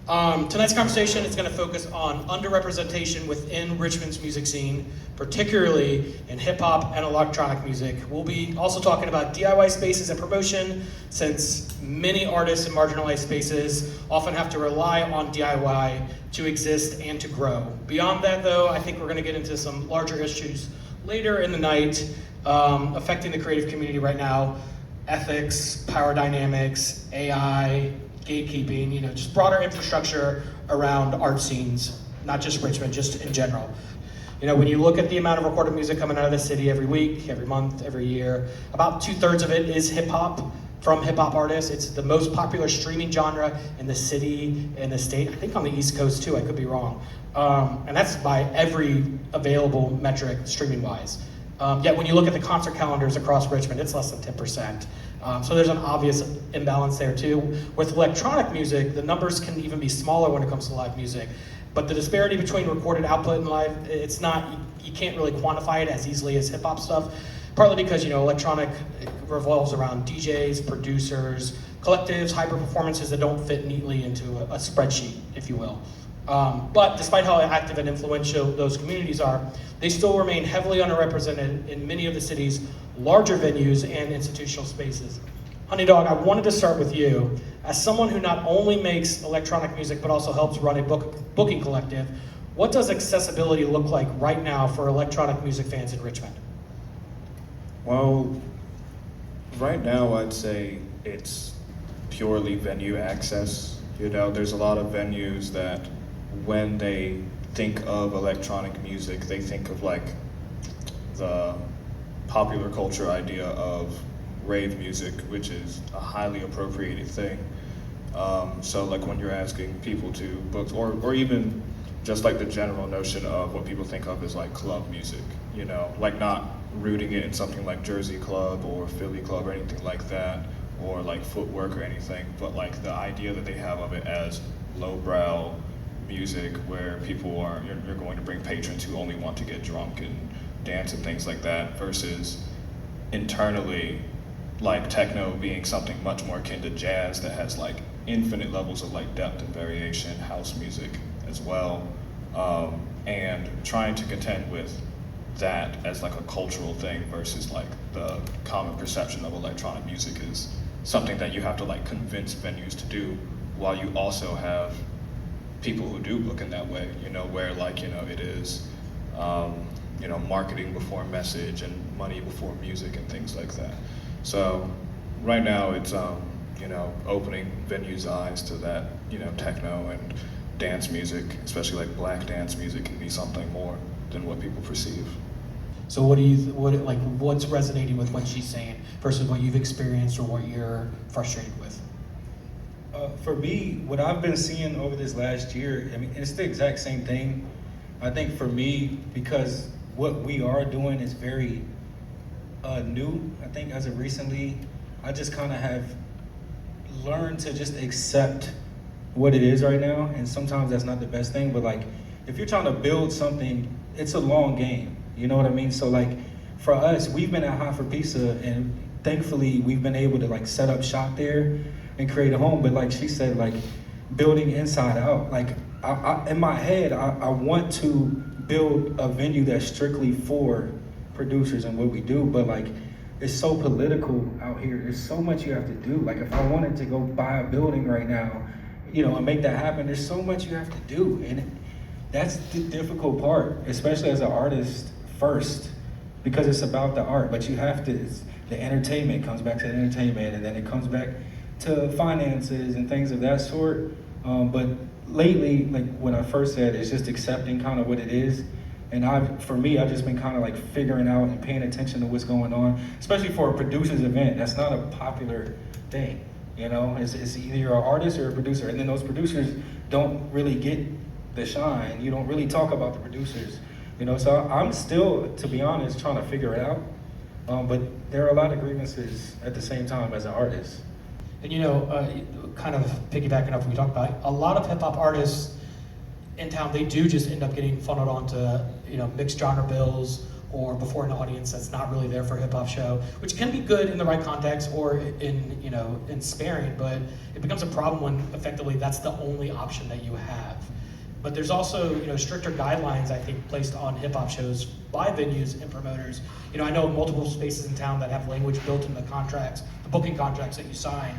Tonight's conversation is going to focus on underrepresentation within Richmond's music scene, particularly in hip hop and electronic music. We'll be also talking about DIY spaces and promotion, since many artists in marginalized spaces often have to rely on DIY to exist and to grow. Beyond that, though, I think we're going to get into some larger issues later in the night affecting the creative community right now: ethics, power dynamics, AI, gatekeeping, just broader infrastructure around art scenes, not just Richmond, just in general. When you look at the amount of recorded music coming out of the city every week, every month, every year, about 2/3 of it is hip hop, from hip hop artists. It's the most popular streaming genre in the city, in the state, I think on the East Coast too, I could be wrong. And that's by every available metric streaming wise. Yet when you look at the concert calendars across Richmond, it's less than 10%. So there's an obvious imbalance there too. With electronic music, the numbers can even be smaller when it comes to live music. But the disparity between recorded output and live, it's not, you can't really quantify it as easily as hip hop stuff. Partly because, electronic revolves around DJs, producers, collectives, hyper performances that don't fit neatly into a spreadsheet, if you will. But despite how active and influential those communities are, they still remain heavily underrepresented in many of the city's larger venues and institutional spaces. Honey Dog, I wanted to start with you. As someone who not only makes electronic music, but also helps run a booking collective, what does accessibility look like right now for electronic music fans in Richmond? Well, right now I'd say it's purely venue access. There's a lot of venues that when they think of electronic music, they think of like the popular culture idea of rave music, which is a highly appropriated thing. So like when you're asking people to book, or even just like the general notion of what people think of as like club music, like not rooting it in something like Jersey Club or Philly Club or anything like that, or like Footwork or anything, but like the idea that they have of it as lowbrow music where people are, you're going to bring patrons who only want to get drunk and dance and things like that, versus internally like techno being something much more akin to jazz that has like infinite levels of like depth and variation, house music as well, and trying to contend with that as like a cultural thing versus like the common perception of electronic music is something that you have to like convince venues to do, while you also have people who do book in that way, where like, it is, marketing before message and money before music and things like that. So right now it's, opening venues' eyes to that, techno and dance music, especially like black dance music, can be something more than what people perceive. So what's resonating with what she's saying versus what you've experienced or what you're frustrated with? For me, what I've been seeing over this last year, it's the exact same thing. I think for me, because what we are doing is very new, I think as of recently, I just kind of have learned to just accept what it is right now. And sometimes that's not the best thing, but like, if you're trying to build something, it's a long game, you know what I mean? So like, for us, we've been at Hot for Pizza, and thankfully we've been able to like set up shop there and create a home. But like she said, like building inside out, like I in my head, I want to build a venue that's strictly for producers and what we do, but like it's so political out here. There's so much you have to do. Like if I wanted to go buy a building right now, and make that happen, there's so much you have to do. And that's the difficult part, especially as an artist first, because it's about the art, but you have to, the entertainment comes back to the entertainment, and then it comes back to finances and things of that sort. But lately, like when I first said, it's just accepting kind of what it is. And for me, I've just been kind of like figuring out and paying attention to what's going on, especially for a producer's event. That's not a popular thing, It's either you're an artist or a producer, and then those producers don't really get the shine. You don't really talk about the producers, So I'm still, to be honest, trying to figure it out. But there are a lot of grievances at the same time as an artist. And kind of piggybacking off what we talked about, a lot of hip hop artists in town, they do just end up getting funneled onto, mixed genre bills or before an audience that's not really there for a hip hop show, which can be good in the right context or in sparing, but it becomes a problem when effectively that's the only option that you have. But there's also stricter guidelines, I think, placed on hip hop shows by venues and promoters. I know multiple spaces in town that have language built in the contracts, the booking contracts that you sign,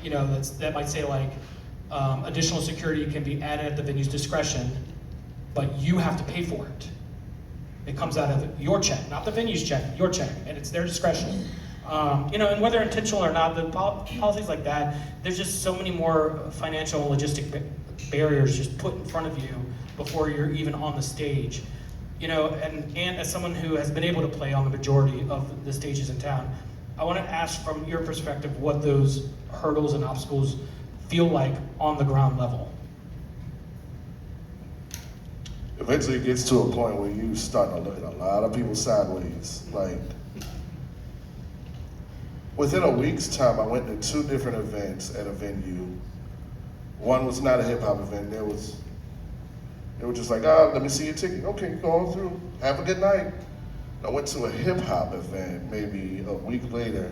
that might say like additional security can be added at the venue's discretion, but you have to pay for it. It comes out of your check, not the venue's check, your check, and it's their discretion. And whether intentional or not, the policies like that, there's just so many more financial and logistic barriers just put in front of you before you're even on the stage. And as someone who has been able to play on the majority of the stages in town, I want to ask from your perspective what those hurdles and obstacles feel like on the ground level. Eventually it gets to a point where you start to look at a lot of people sideways. Like, within a week's time, I went to 2 different events at a venue. One was not a hip hop event. They were just like, let me see your ticket. Okay, go on through. Have a good night. I went to a hip hop event maybe a week later.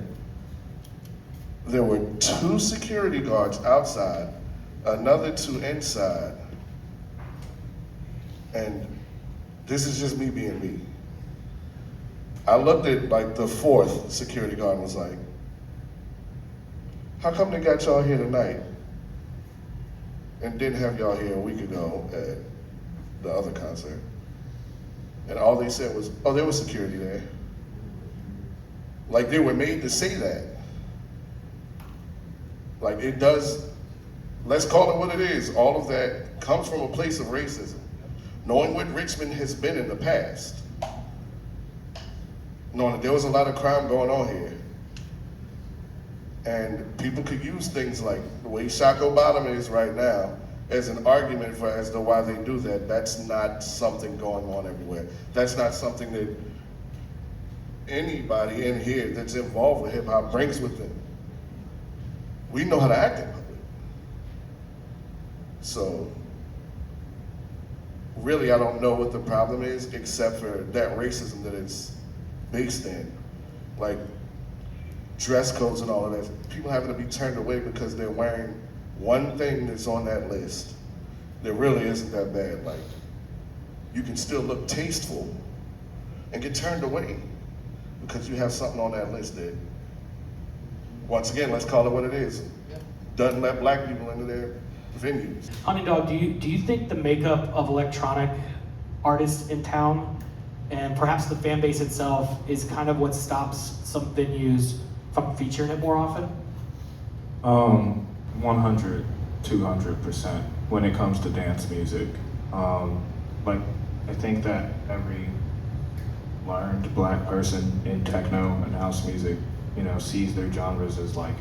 There were 2 security guards outside, another 2 inside. And this is just me being me. I looked at like the 4th security guard and was like, how come they got y'all here tonight and didn't have y'all here a week ago at the other concert? And all they said was, oh, there was security there. Like, they were made to say that. Like, it does, let's call it what it is. All of that comes from a place of racism. Knowing what Richmond has been in the past, knowing that there was a lot of crime going on here, and people could use things like the way Shako Bottom is right now as an argument as to why they do that. That's not something going on everywhere. That's not something that anybody in here that's involved with hip hop brings with them. We know how to act in public. So, really, I don't know what the problem is, except for that racism that it's based in. Like, dress codes and all of that. People having to be turned away because they're wearing one thing that's on that list that really isn't that bad. Like, you can still look tasteful and get turned away because you have something on that list that, once again, let's call it what it is, doesn't let black people into their venues. Honey Dog, do you think the makeup of electronic artists in town and perhaps the fan base itself is kind of what stops some venues from featuring it more often? 100, 200% when it comes to dance music. Like, I think that every learned black person in techno and house music, sees their genres as like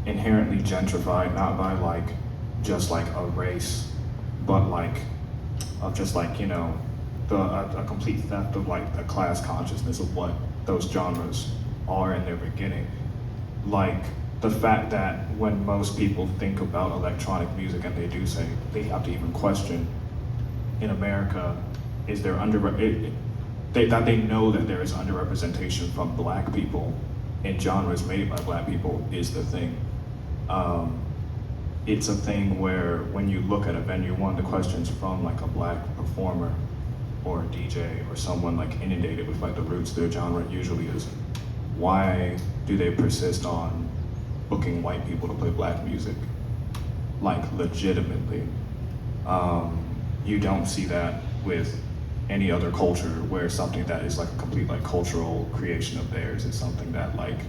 inherently gentrified, not by like just like a race, but like of just like a complete theft of like the class consciousness of what those genres are in their beginning. Like the fact that when most people think about electronic music and they do say they have to even question in America, is there that they know that there is underrepresentation from black people in genres made by black people is the thing. It's a thing where when you look at a venue, one of the questions from like a black performer or a DJ or someone like inundated with like the roots of their genre usually is, why do they persist on booking white people to play black music? Like legitimately. You don't see that with any other culture where something that is like a complete like cultural creation of theirs is something that like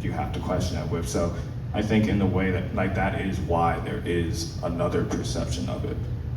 you have to question that with. So I think in the way that like that is why there is another perception of it.